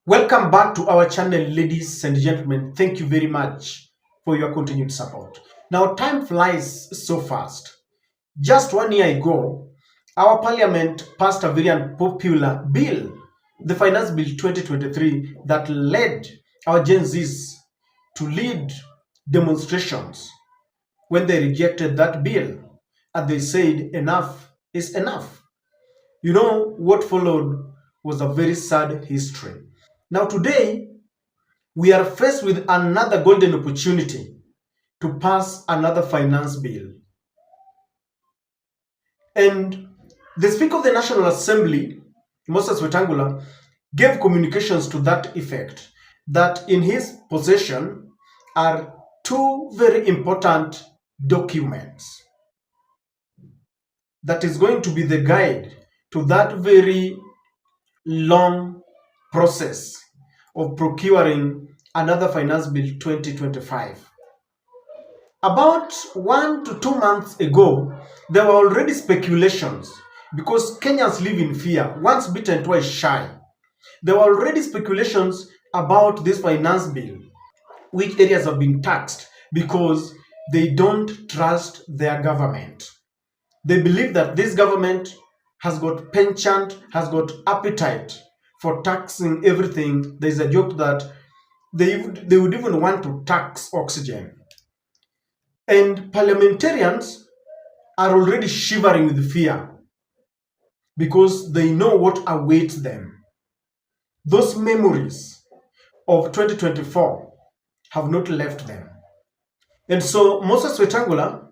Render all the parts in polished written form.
Welcome back to our channel, ladies and gentlemen. Thank you very much for your continued support. Now, time flies so fast. Just 1 year ago, our parliament passed a very unpopular bill, the Finance Bill 2023, that led our Gen Zs to lead demonstrations when they rejected that bill and they said enough is enough. You know, what followed was a very sad history. Now, today, we are faced with another golden opportunity to pass another finance bill. And the Speaker of the National Assembly, Moses Wetangula, gave communications to that effect, that in his possession are two very important documents that is going to be the guide to that very long process of procuring another finance bill 2025. About 1 to 2 months ago, there were already speculations because Kenyans live in fear. Once bitten, twice shy. There were already speculations about this finance bill, which areas have been taxed because they don't trust their government. They believe that this government has got penchant, has got appetite for taxing everything. There's a joke that they would even want to tax oxygen. And parliamentarians are already shivering with fear because they know what awaits them. Those memories of 2024 have not left them. And so Moses Wetangula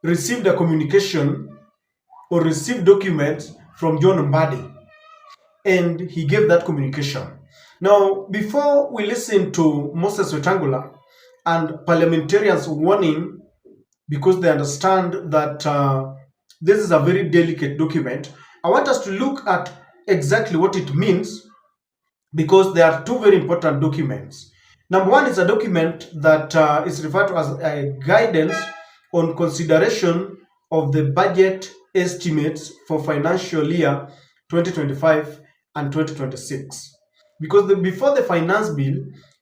received a communication or received documents from John Mbadi, and he gave that communication. Now, before we listen to Moses Wetangula and parliamentarians warning, because they understand that this is a very delicate document, I want us to look at exactly what it means, because there are two very important documents. Number one is a document that is referred to as a guidance on consideration of the budget estimates for financial year 2025 and 2026. Because before the finance bill,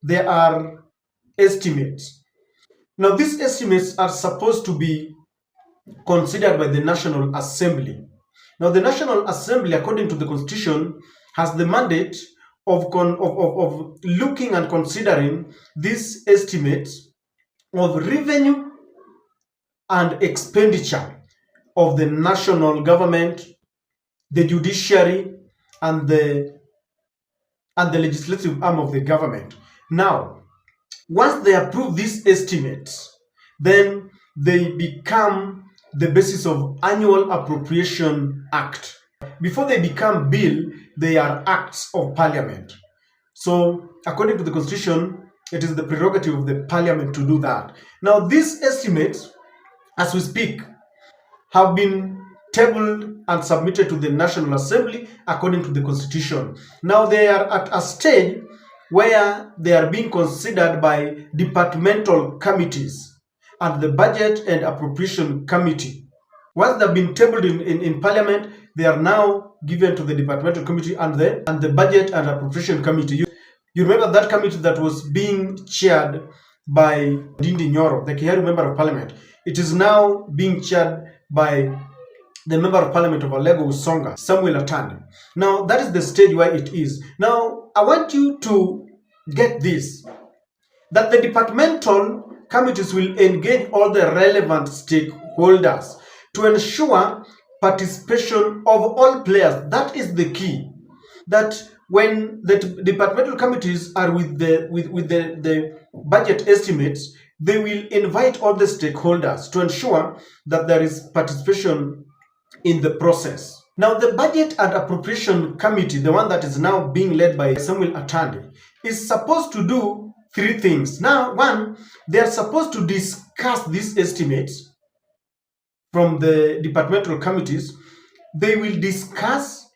there are estimates. Now, these estimates are supposed to be considered by the National Assembly. Now, the National Assembly, according to the Constitution, has the mandate of looking and considering these estimates of revenue and expenditure of the national government, the judiciary, and the legislative arm of the government. Now, once they approve these estimates, then they become the basis of Annual Appropriation Act. Before they become bill, they are acts of parliament. So, according to the Constitution, it is the prerogative of the parliament to do that. Now, these estimates, as we speak, have been tabled and submitted to the National Assembly according to the Constitution. Now they are at a stage where they are being considered by departmental committees and the Budget and Appropriation Committee. Once they've been tabled in Parliament, they are now given to the departmental committee and the Budget and Appropriation Committee. You remember that committee that was being chaired by Dindi Nyoro, the Kiharu Member of Parliament. It is now being chaired by the Member of Parliament of Alego Usonga, Samuel Atandi. Now, that is the stage where it is. Now, I want you to get this, that the departmental committees will engage all the relevant stakeholders to ensure participation of all players. That is the key. That when the departmental committees are with the budget estimates, they will invite all the stakeholders to ensure that there is participation in the process. Now, the Budget and Appropriation Committee, the one that is now being led by Samuel Atandi, is supposed to do three things. Now, one, they are supposed to discuss these estimates from the departmental committees. They will discuss,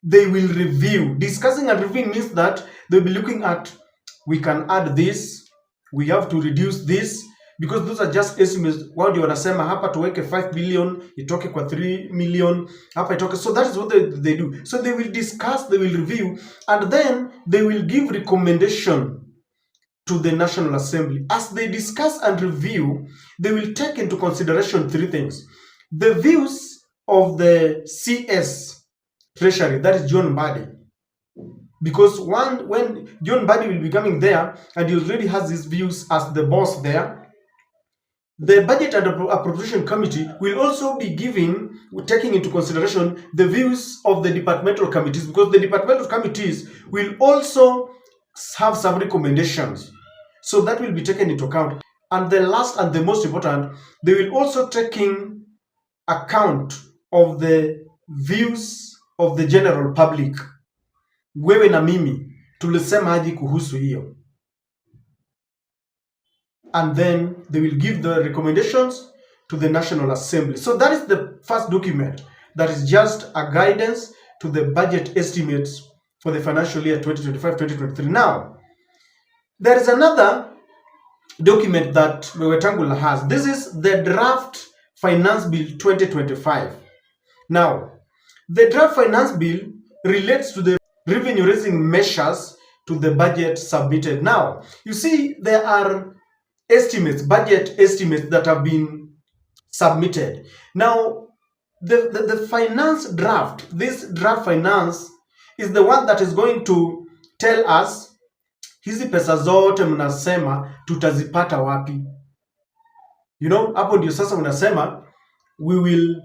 they will review. Discussing and reviewing means that they'll be looking at, we can add this, we have to reduce this, because those are just estimates. Wao ndio wanasema hapa tuweke 5 billion itoke kwa 3 million, hapa itoke. So that is what they do. So they will discuss, they will review, and then they will give recommendation to the National Assembly. As they discuss and review, they will take into consideration 3 things: the views of the CS Treasury, that is John Mbadi, because when John Mbadi will be coming there and he already has his views as the boss there, the Budget and Appropriation Committee will also be taking into consideration the views of the departmental committees, because the departmental committees will also have some recommendations. So that will be taken into account. And the last and the most important, they will also taking account of the views of the general public. Wewe na mimi tulisema aje kuhusu hiyo, and then they will give the recommendations to the National Assembly. So that is the first document, that is just a guidance to the budget estimates for the financial year 2025-2023. Now, there is another document that Wetangula has. This is the draft finance bill 2025. Now, the draft finance bill relates to the revenue raising measures to the budget submitted. Now, you see, there are estimates, budget estimates that have been submitted. Now, the finance draft, this draft finance is the one that is going to tell us hizi pesa zote mnasema tutazipata wapi. You know, hapo ndio sasa unasema we will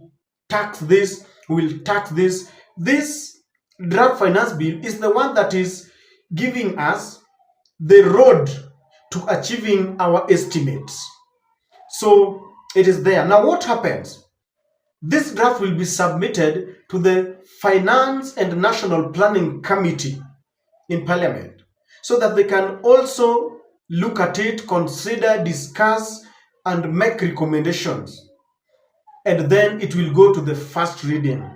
tax this, we will tax this. This draft finance bill is the one that is giving us the road to achieving our estimates. So it is there. Now what happens? This draft will be submitted to the Finance and National Planning Committee in Parliament, so that they can also look at it, consider, discuss, and make recommendations. And then it will go to the first reading.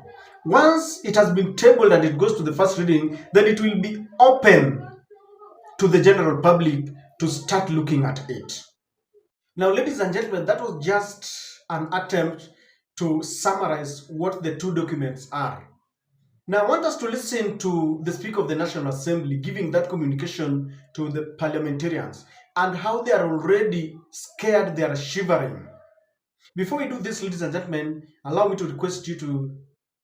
Once it has been tabled and it goes to the first reading, then it will be open to the general public to start looking at it. Now, ladies and gentlemen, that was just an attempt to summarize what the 2 documents are. Now, I want us to listen to the Speaker of the National Assembly giving that communication to the parliamentarians and how they are already scared, they are shivering. Before we do this, ladies and gentlemen, allow me to request you to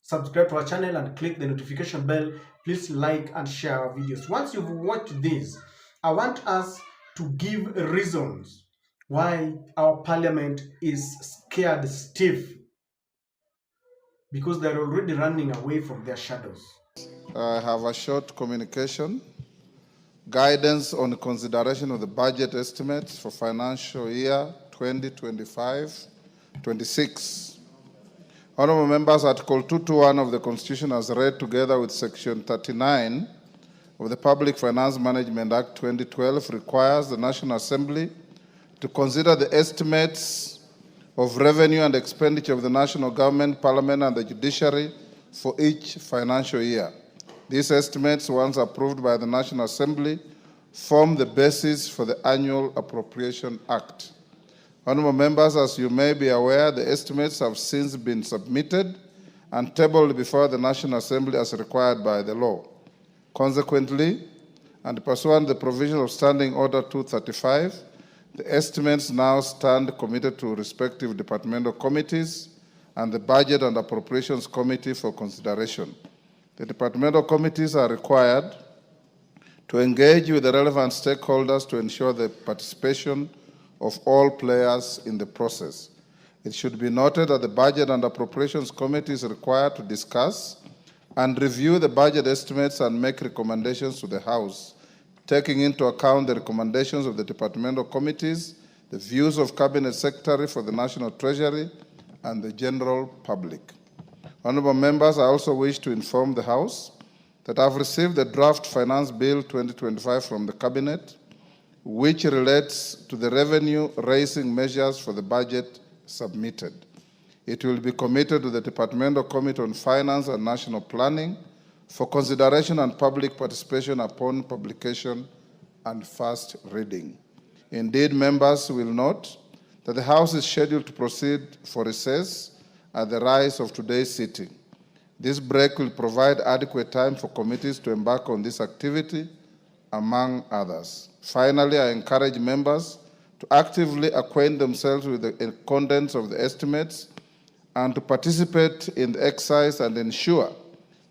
subscribe to our channel and click the notification bell. Please like and share our videos. Once you've watched this, I want us to give reasons why our parliament is scared stiff, because they're already running away from their shadows. I have a short communication. Guidance on consideration of the budget estimates for financial year 2025-26. Honorable members, Article 221 of the Constitution, as read together with Section 39 of the Public Finance Management Act 2012, requires the National Assembly to consider the estimates of revenue and expenditure of the national government, parliament, and the judiciary for each financial year. These estimates, once approved by the National Assembly, form the basis for the Annual Appropriation Act. Honorable members, as you may be aware, the estimates have since been submitted and tabled before the National Assembly as required by the law. Consequently, and pursuant to the provision of Standing Order 235, the estimates now stand committed to respective departmental committees and the Budget and Appropriations Committee for consideration. The departmental committees are required to engage with the relevant stakeholders to ensure the participation of all players in the process. It should be noted that the Budget and Appropriations Committee is required to discuss and review the budget estimates and make recommendations to the House, taking into account the recommendations of the departmental committees, the views of Cabinet Secretary for the National Treasury, and the general public. Honorable members, I also wish to inform the House that I've received the draft Finance Bill 2025 from the Cabinet, which relates to the revenue-raising measures for the budget submitted. It will be committed to the Departmental Committee on Finance and National Planning for consideration and public participation upon publication and first reading. Indeed, members will note that the House is scheduled to proceed for recess at the rise of today's sitting. This break will provide adequate time for committees to embark on this activity, among others. Finally, I encourage members to actively acquaint themselves with the contents of the estimates and to participate in the exercise and ensure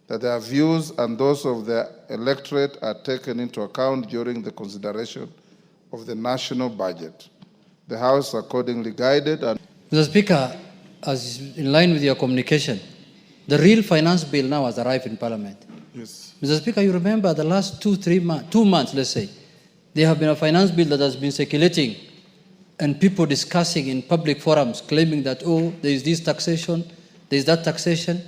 that their views and those of their electorate are taken into account during the consideration of the national budget. The House accordingly guided and... Mr. Speaker, as in line with your communication, the real finance bill now has arrived in Parliament. Yes. Mr. Speaker, you remember the last 2 months, let's say, there have been a finance bill that has been circulating and people discussing in public forums, claiming that, oh, there is this taxation, there is that taxation.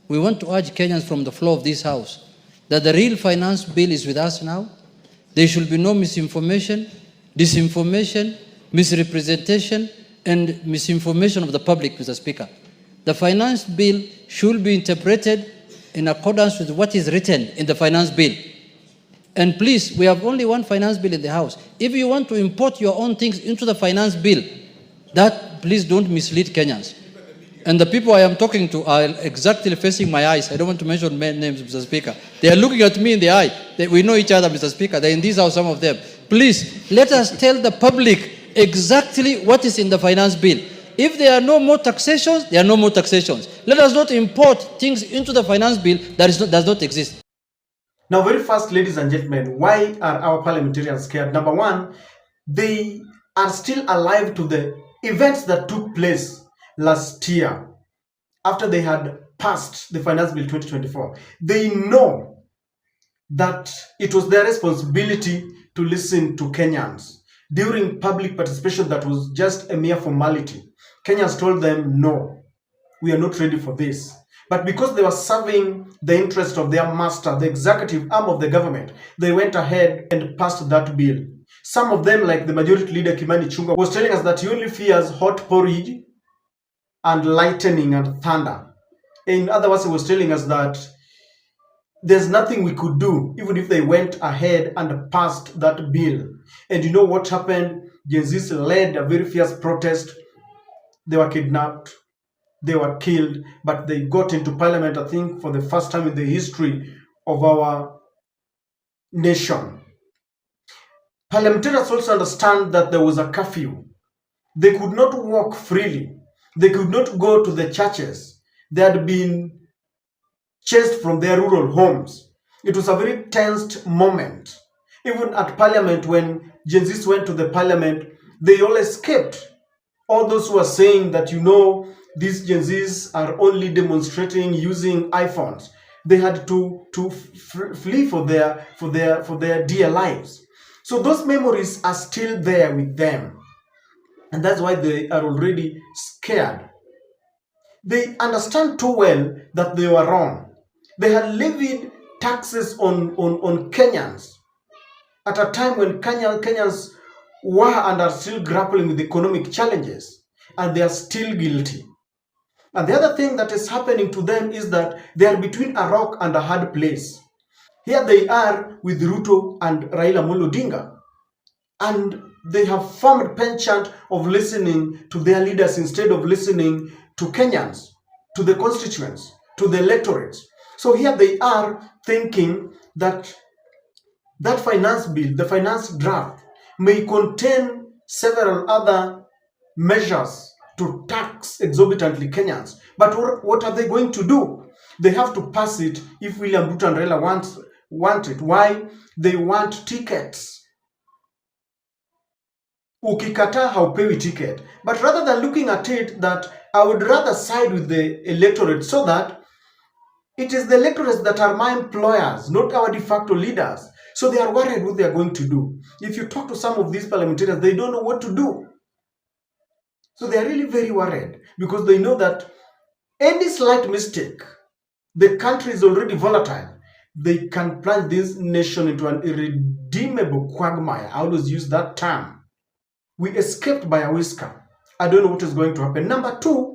We want to urge Kenyans from the floor of this House that the real finance bill is with us now. There should be no misinformation, disinformation, misrepresentation, and misinformation of the public, Mr. Speaker. The finance bill should be interpreted in accordance with what is written in the finance bill. And please, we have only one finance bill in the House. If you want to import your own things into the finance bill, that please don't mislead Kenyans. And the people I am talking to are exactly facing my eyes. I don't want to mention names, Mr. Speaker. They are looking at me in the eye. We know each other, Mr. Speaker. They're in this House, some of them. Please, let us tell the public exactly what is in the finance bill. If there are no more taxations, there are no more taxations. Let us not import things into the finance bill that does not exist. Now, very fast, ladies and gentlemen, why are our parliamentarians scared? Number one, they are still alive to the events that took place last year after they had passed the Finance Bill 2024. They know that it was their responsibility to listen to Kenyans. During public participation, that was just a mere formality. Kenyans told them, no, we are not ready for this. But because they were serving the interest of their master, the executive arm of the government, they went ahead and passed that bill. Some of them, like the majority leader Kimani Ichung'wah, was telling us that he only fears hot porridge and lightning and thunder. In other words, he was telling us that there's nothing we could do even if they went ahead and passed that bill. And you know what happened? Gen Zs led a very fierce protest. They were kidnapped. They were killed, but they got into parliament, I think, for the first time in the history of our nation. Parliamentarians also understand that there was a curfew. They could not walk freely. They could not go to the churches. They had been chased from their rural homes. It was a very tensed moment. Even at parliament, when Gen Zs went to the parliament, they all escaped. All those who are saying that, you know, these Gen Zs are only demonstrating using iPhones, they had to flee for their dear lives. So those memories are still there with them, and that's why they are already scared. They understand too well that they were wrong. They had levied taxes on Kenyans at a time when Kenyans were and are still grappling with economic challenges, and they are still guilty. And the other thing that is happening to them is that they are between a rock and a hard place. Here they are with Ruto and Raila Amolo Odinga, and they have formed a penchant of listening to their leaders instead of listening to Kenyans, to the constituents, to the electorates. So here they are thinking that that finance bill, the finance draft, may contain several other measures to tax exorbitantly Kenyans. But what are they going to do? They have to pass it if William Ruto and Raila want it. Why? They want tickets. Ukikata haupewi ticket. But rather than looking at it that I would rather side with the electorate so that it is the electorates that are my employers, not our de facto leaders. So they are worried what they are going to do. If you talk to some of these parliamentarians, they don't know what to do. So they are really very worried because they know that any slight mistake, the country is already volatile. They can plunge this nation into an irredeemable quagmire. I always use that term. We escaped by a whisker. I don't know what is going to happen. Number two,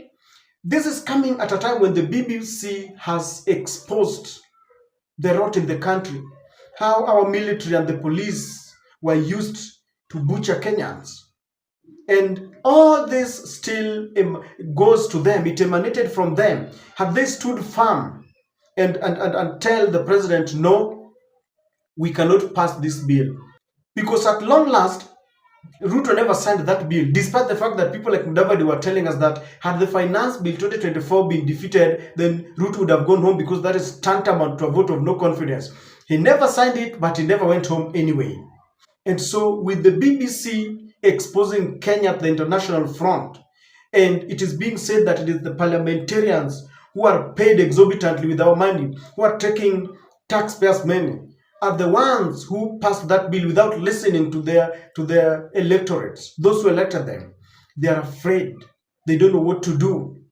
this is coming at a time when the BBC has exposed the rot in the country, how our military and the police were used to butcher Kenyans. And all this still goes to them. It emanated from them. Had they stood firm and tell the president, no, we cannot pass this bill. Because at long last, Ruto never signed that bill, despite the fact that people like Mudavadi were telling us that had the Finance Bill 2024 been defeated, then Ruto would have gone home because that is tantamount to a vote of no confidence. He never signed it, but he never went home anyway. And so with the BBC exposing Kenya at the international front, and it is being said that it is the parliamentarians who are paid exorbitantly with our money, who are taking taxpayers' money, are the ones who passed that bill without listening to their electorates, those who elected them. They are afraid. They don't know what to do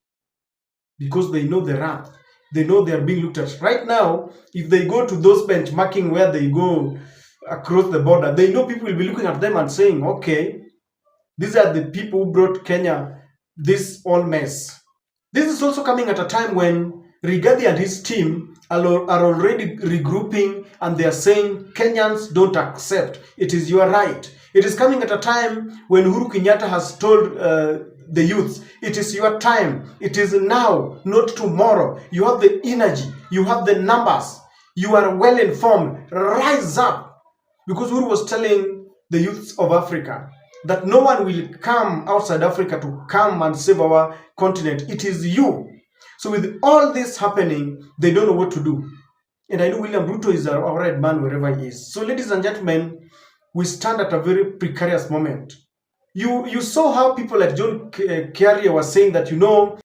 because they know the wrath. They know they are being looked at. Right now, if they go to those benchmarking where they go across the border, they know people will be looking at them and saying, okay, these are the people who brought Kenya this all mess. This is also coming at a time when Rigathi and his team are already regrouping, and they are saying Kenyans don't accept. It is your right. It is coming at a time when Uhuru Kenyatta has told the youths, it is your time. It is now, not tomorrow. You have the energy. You have the numbers. You are well informed. Rise up. Because Uhuru was telling the youths of Africa that no one will come outside Africa to come and save our continent. It is you. So with all this happening, they don't know what to do. And I know William Ruto is our right man wherever he is. So ladies and gentlemen, we stand at a very precarious moment. You saw how people like John Carrier was saying that,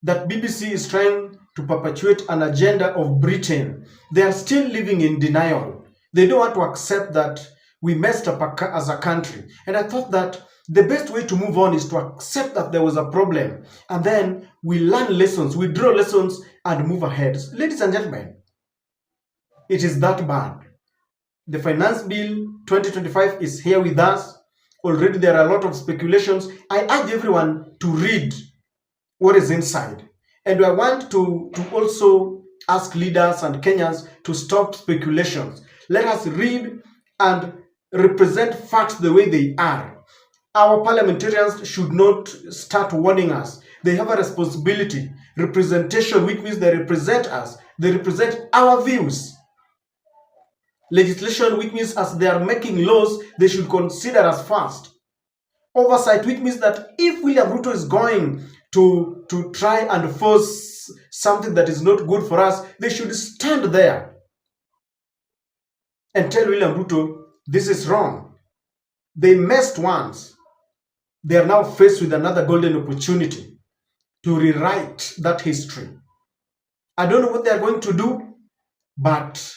that BBC is trying to perpetuate an agenda of Britain. They are still living in denial. They don't want to accept that we messed up as a country. And I thought that the best way to move on is to accept that there was a problem. And then we learn lessons, we draw lessons and move ahead. Ladies and gentlemen, it is that bad. The Finance Bill 2025 is here with us. Already there are a lot of speculations. I urge everyone to read what is inside. And I want to also ask leaders and Kenyans to stop speculations. Let us read and represent facts the way they are. Our parliamentarians should not start warning us. They have a responsibility. Representation, which means they represent us. They represent our views. Legislation, which means as they are making laws, they should consider us first. Oversight, which means that if William Ruto is going to try and force something that is not good for us, they should stand there and tell William Ruto, this is wrong. They messed once. They are now faced with another golden opportunity to rewrite that history. I don't know what they are going to do, but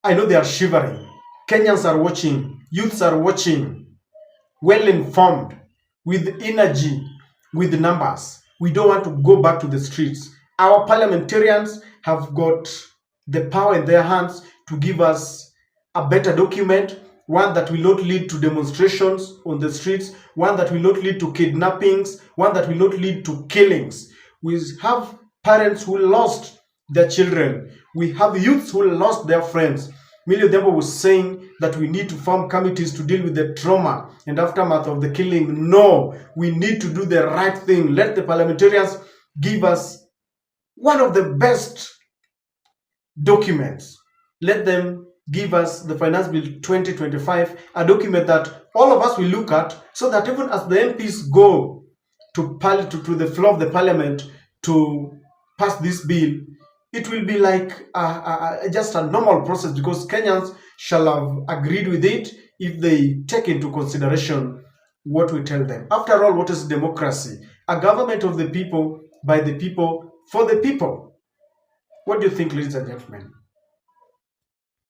I know they are shivering. Kenyans are watching. Youths are watching. Well informed, with energy, with numbers. We don't want to go back to the streets. Our parliamentarians have got the power in their hands to give us a better document, one that will not lead to demonstrations on the streets, one that will not lead to kidnappings, one that will not lead to killings. We have parents who lost their children. We have youths who lost their friends. Millie Odembo was saying that we need to form committees to deal with the trauma and aftermath of the killing. No, we need to do the right thing. Let the parliamentarians give us one of the best documents. Let them give us the Finance Bill 2025, a document that all of us will look at, so that even as the MPs go to the floor of the parliament to pass this bill, it will be like just a normal process, because Kenyans shall have agreed with it if they take into consideration what we tell them. After all, what is democracy? A government of the people, by the people, for the people. What do you think, ladies and gentlemen?